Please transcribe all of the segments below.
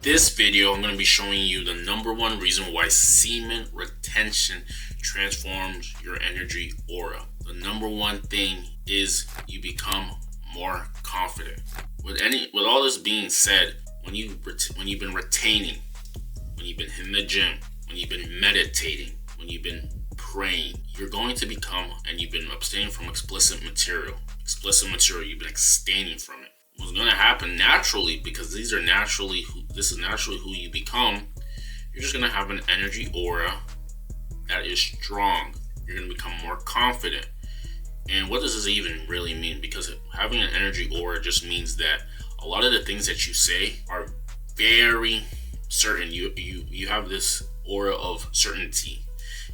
This video, I'm going to be showing you the number one reason why semen retention transforms your energy aura. The number one thing is you become more confident. With all this being said, when you've been retaining, when you've been in the gym, when you've been meditating, when you've been praying, you're going to become, and you've been abstaining from explicit material, you've been abstaining from it. What's going to happen naturally, because this is naturally who you become, you're just going to have an energy aura that is strong. You're going to become more confident. And what does this even really mean? Because having an energy aura just means that a lot of the things that you say are very certain. You have this aura of certainty,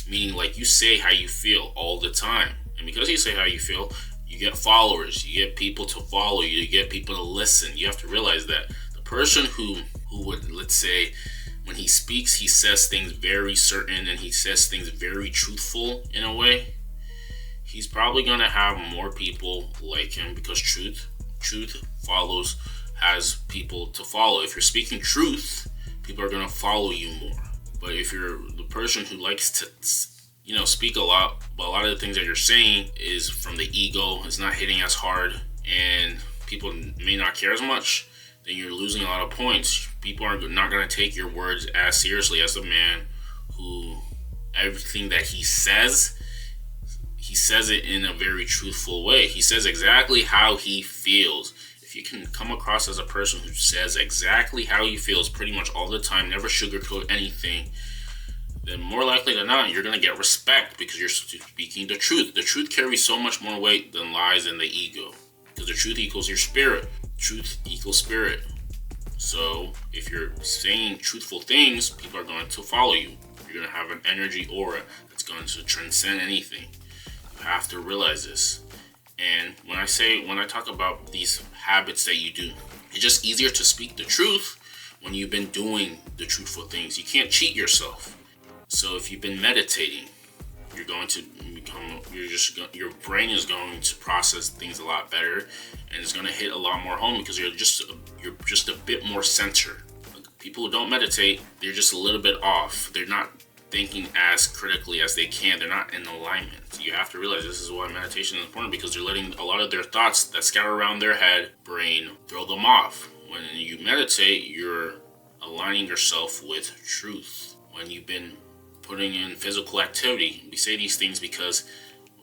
meaning like you say how you feel all the time. And because you say how you feel, you get followers, you get people to follow you, you get people to listen. You have to realize that the person who would, let's say, when he speaks, he says things very certain and he says things very truthful in a way, he's probably going to have more people like him, because truth has people to follow. If you're speaking truth, people are going to follow you more. But if you're the person who likes to speak a lot, but a lot of the things that you're saying is from the ego, it's not hitting as hard, and people may not care as much, then you're losing a lot of points. People are not going to take your words as seriously as the man who everything that he says it in a very truthful way. He says exactly how he feels. If you can come across as a person who says exactly how he feels pretty much all the time, never sugarcoat anything, then more likely than not, you're going to get respect because you're speaking the truth. The truth carries so much more weight than lies and the ego, because the truth equals your spirit. Truth equals spirit. So if you're saying truthful things, people are going to follow you. You're going to have an energy aura that's going to transcend anything. You have to realize this. And when I talk about these habits that you do, it's just easier to speak the truth when you've been doing the truthful things. You can't cheat yourself. So if you've been meditating, you're going to become, your brain is going to process things a lot better, and it's going to hit a lot more home because you're just a bit more centered. Like, people who don't meditate, they're just a little bit off. They're not thinking as critically as they can. They're not in alignment. So you have to realize this is why meditation is important, because they're letting a lot of their thoughts that scatter around their head, brain, throw them off. When you meditate, you're aligning yourself with truth. When you've been putting in physical activity, we say these things because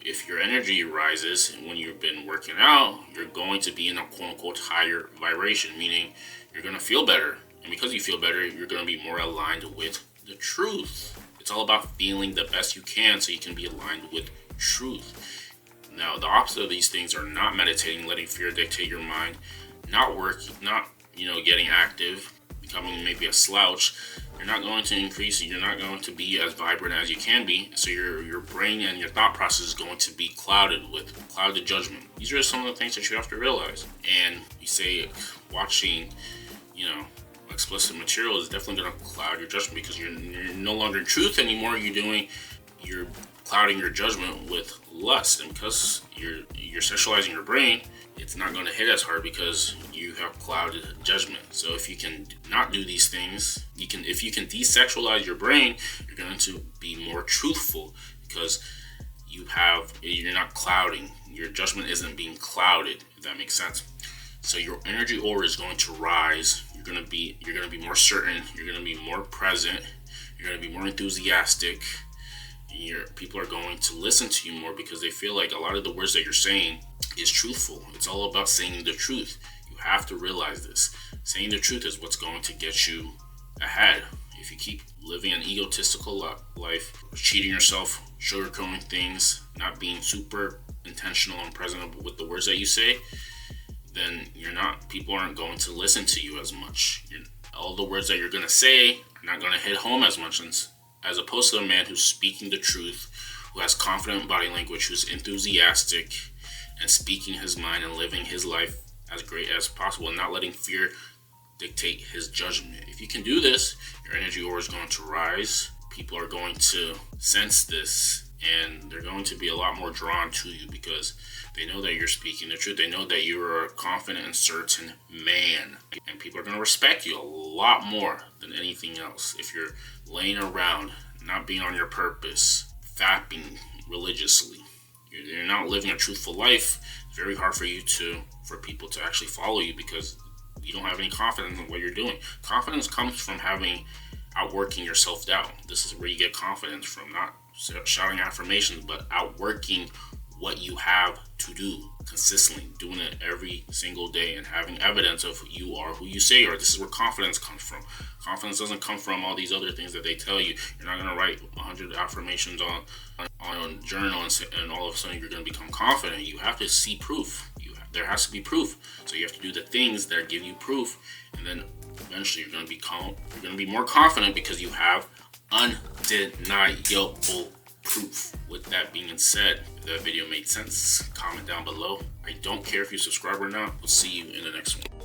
if your energy rises and when you've been working out, you're going to be in a quote-unquote higher vibration, meaning you're going to feel better. And because you feel better, you're going to be more aligned with the truth. It's all about feeling the best you can so you can be aligned with truth. Now, the opposite of these things are not meditating, letting fear dictate your mind, not working, not getting active, becoming maybe a slouch. You're not going to increase, you're not going to be as vibrant as you can be. So your brain and your thought process is going to be clouded judgment. These are some of the things that you have to realize. And you say watching, explicit material is definitely going to cloud your judgment, because you're no longer in truth anymore. You're clouding your judgment with lust, and because you're sexualizing your brain, it's not going to hit as hard because you have clouded judgment. So if you can not do these things, if you can desexualize your brain, you're going to be more truthful, because you're not clouding. Your judgment isn't being clouded, if that makes sense. So your energy aura is going to rise. You're going to be more certain. You're going to be more present. You're going to be more enthusiastic. People are going to listen to you more because they feel like a lot of the words that you're saying is truthful. It's all about saying the truth. You have to realize this. Saying the truth is what's going to get you ahead. If you keep living an egotistical life, cheating yourself, sugarcoating things, not being super intentional and present with the words that you say, then people aren't going to listen to you as much. All the words that you're going to say are not going to hit home as much, as opposed to a man who's speaking the truth, who has confident body language, who's enthusiastic and speaking his mind and living his life as great as possible and not letting fear dictate his judgment. If you can do this, your energy aura is going to rise. People are going to sense this, and they're going to be a lot more drawn to you because they know that you're speaking the truth. They know that you're a confident and certain man, and people are going to respect you a lot more than anything else. If you're laying around, not being on your purpose, fapping religiously, you're not living a truthful life. It's very hard for people to actually follow you because you don't have any confidence in what you're doing. Confidence comes from outworking your self-doubt. This is where you get confidence from, not shouting affirmations, but outworking what you have to do consistently, doing it every single day and having evidence of you are who you say you are. This is where confidence comes from. Confidence doesn't come from all these other things that they tell you. You're not going to write 100 affirmations on a journal and all of a sudden you're going to become confident. You have to see proof. There has to be proof. So you have to do the things that give you proof, and then eventually you're going to be more confident because you have undeniable proof. With that being said, if that video made sense, comment down below. I don't care if you subscribe or not. We'll see you in the next one.